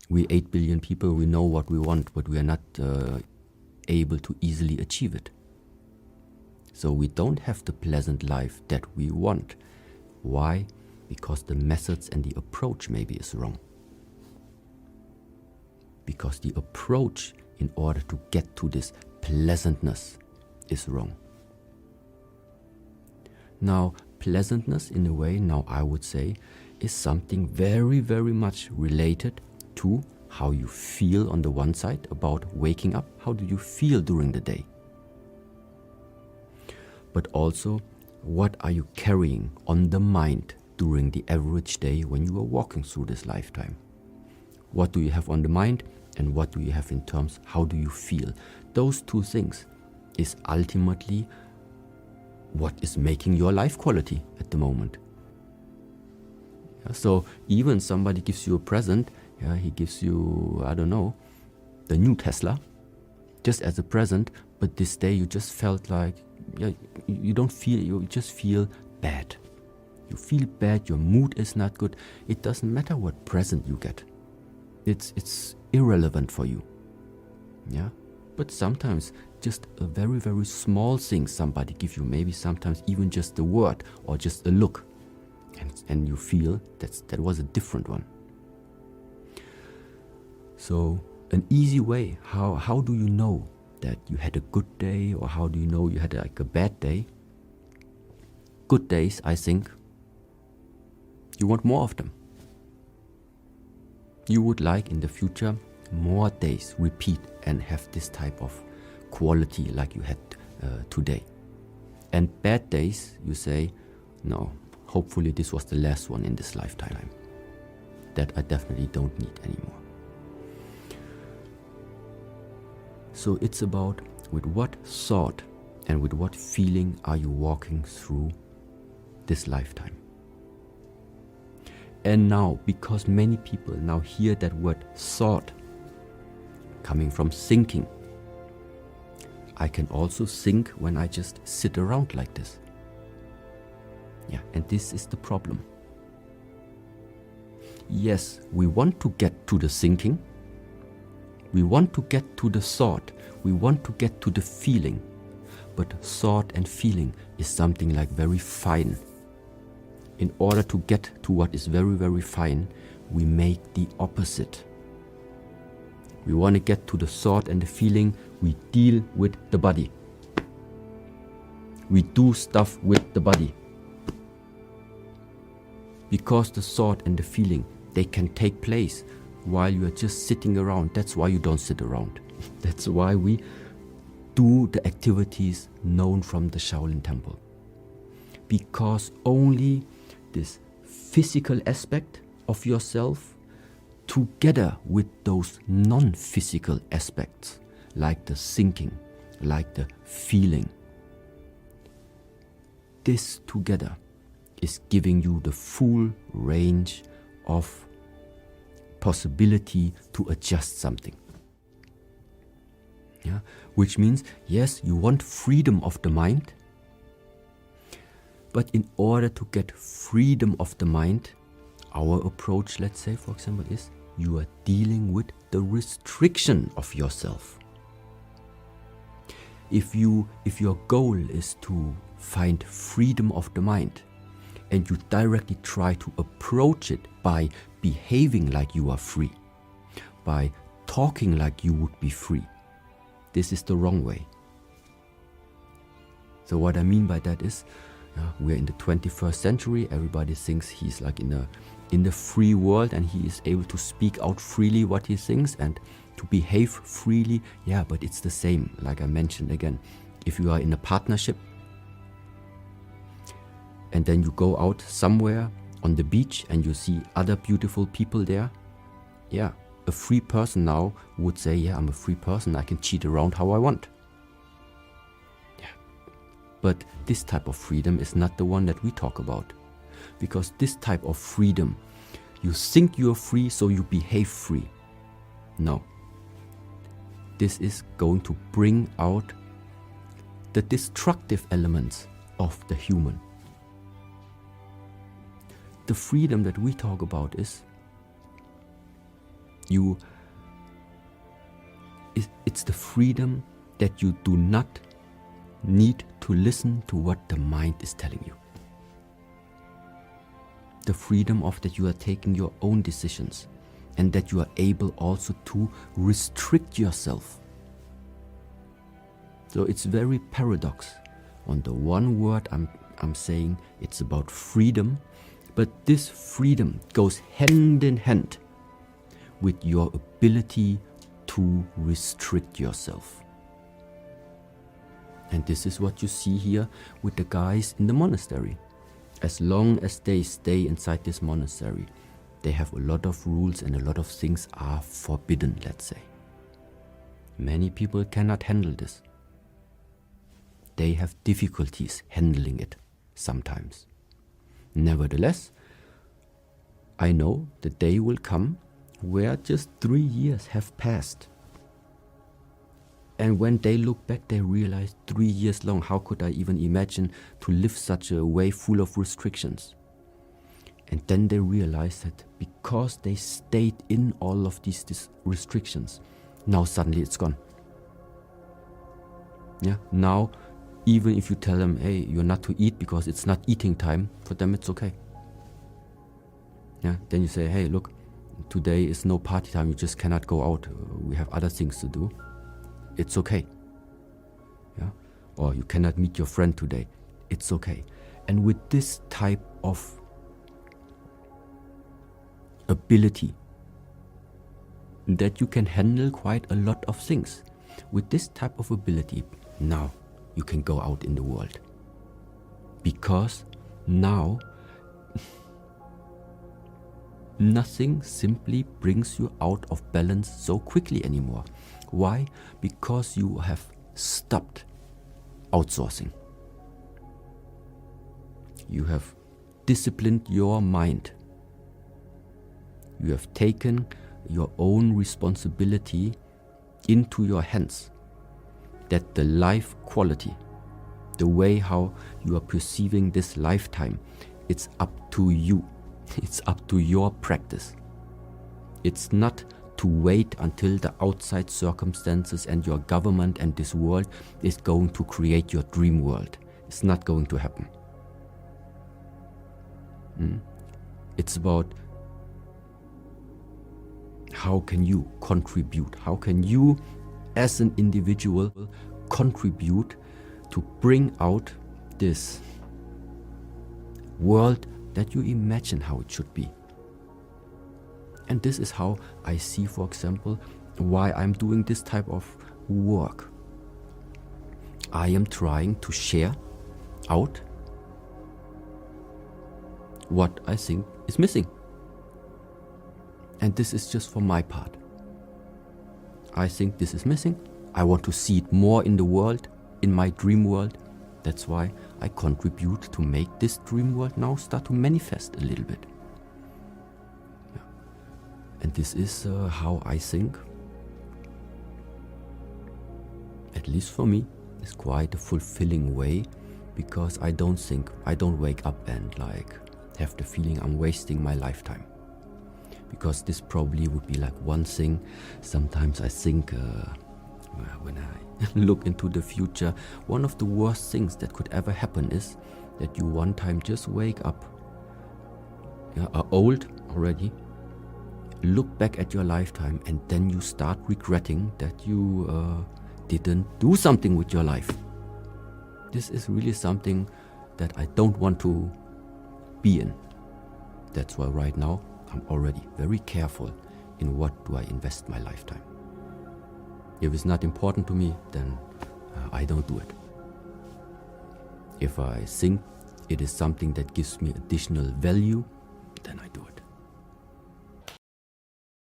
We 8 billion people, we know what we want, but we are not able to easily achieve it. So we don't have the pleasant life that we want. Why? Because the methods and the approach maybe is wrong. Because the approach in order to get to this pleasantness is wrong. Now, pleasantness in a way, now I would say, is something very, very much related to how you feel on the one side about waking up. How do you feel during the day? But also, what are you carrying on the mind during the average day when you are walking through this lifetime? What do you have on the mind, and what do you have in terms, how do you feel? Those two things is ultimately what is making your life quality at the moment. So even somebody gives you a present, he gives you, I don't know, the new Tesla, just as a present, but this day you just felt like, you don't feel, you just feel bad. You feel bad, your mood is not good. It doesn't matter what present you get. It's irrelevant for you. Yeah? But sometimes just a very, very small thing somebody gives you, maybe sometimes even just a word or just a look, and you feel that was a different one. So an easy way, how do you know that you had a good day, or how do you know you had like a bad day? Good days, I think, you want more of them. You would like in the future more days repeat and have this type of quality like you had today. And bad days, you say, no, hopefully this was the last one in this lifetime. That I definitely don't need anymore. So it's about with what thought and with what feeling are you walking through this lifetime. And now, because many people now hear that word thought coming from thinking, I can also think when I just sit around like this. Yeah, and this is the problem. Yes, we want to get to the thinking. We want to get to the thought. We want to get to the feeling. But thought and feeling is something like very fine. In order to get to what is very, very fine, we make the opposite. We want to get to the thought and the feeling, we deal with the body. We do stuff with the body. Because the thought and the feeling, they can take place while you are just sitting around. That's why you don't sit around. That's why we do the activities known from the Shaolin Temple. Because only this physical aspect of yourself, together with those non-physical aspects, like the thinking, like the feeling, this together is giving you the full range of possibility to adjust something. Yeah? Which means, yes, you want freedom of the mind, but in order to get freedom of the mind, our approach, let's say, for example, is you are dealing with the restriction of yourself. If your goal is to find freedom of the mind, and you directly try to approach it by behaving like you are free, by talking like you would be free, this is the wrong way. So what I mean by that is, we're in the 21st century. Everybody thinks he's like in the free world, and he is able to speak out freely what he thinks and to behave freely. Yeah, but it's the same, like I mentioned again. If you are in a partnership and then you go out somewhere on the beach and you see other beautiful people there, yeah, a free person now would say, yeah, I'm a free person, I can cheat around how I want. But this type of freedom is not the one that we talk about. Because this type of freedom, you think you're free, so you behave free. No. This is going to bring out the destructive elements of the human. The freedom that we talk about is It's the freedom that you do not need to listen to what the mind is telling you. The freedom of that you are taking your own decisions, and that you are able also to restrict yourself. So it's very paradox. On the one word I'm saying it's about freedom, but this freedom goes hand in hand with your ability to restrict yourself. And this is what you see here with the guys in the monastery. As long as they stay inside this monastery, they have a lot of rules and a lot of things are forbidden, let's say. Many people cannot handle this. They have difficulties handling it sometimes. Nevertheless, I know the day will come where just 3 years have passed. And when they look back, they realize 3 years long, how could I even imagine to live such a way full of restrictions? And then they realize that because they stayed in all of these restrictions, now suddenly it's gone. Yeah, now even if you tell them, hey, you're not to eat because it's not eating time, for them it's okay. Yeah, then you say, hey, look, today is no party time, you just cannot go out, we have other things to do. It's okay. Yeah? Or you cannot meet your friend today. It's okay. And with this type of ability that you can handle quite a lot of things, with this type of ability, now you can go out in the world. Because now nothing simply brings you out of balance so quickly anymore. Why? Because you have stopped outsourcing. You have disciplined your mind. You have taken your own responsibility into your hands. That the life quality, the way how you are perceiving this lifetime, it's up to you. It's up to your practice. It's not to wait until the outside circumstances and your government and this world is going to create your dream world. It's not going to happen. It's about how can you contribute? How can you, as an individual, contribute to bring out this world that you imagine how it should be? And this is how I see, for example, why I'm doing this type of work. I am trying to share out what I think is missing. And this is just for my part. I think this is missing. I want to see it more in the world, in my dream world. That's why I contribute to make this dream world now start to manifest a little bit. Yeah. And this is how I think, at least for me, is quite a fulfilling way, because I don't wake up and have the feeling I'm wasting my lifetime. Because this probably would be like one thing. Sometimes I think when I look into the future, one of the worst things that could ever happen is that you one time just wake up, are old already, look back at your lifetime, and then you start regretting that you didn't do something with your life. This is really something that I don't want to be in. That's why right now I'm already very careful in what do I invest my lifetime. If it's not important to me, then I don't do it. If I think it is something that gives me additional value, then I do it.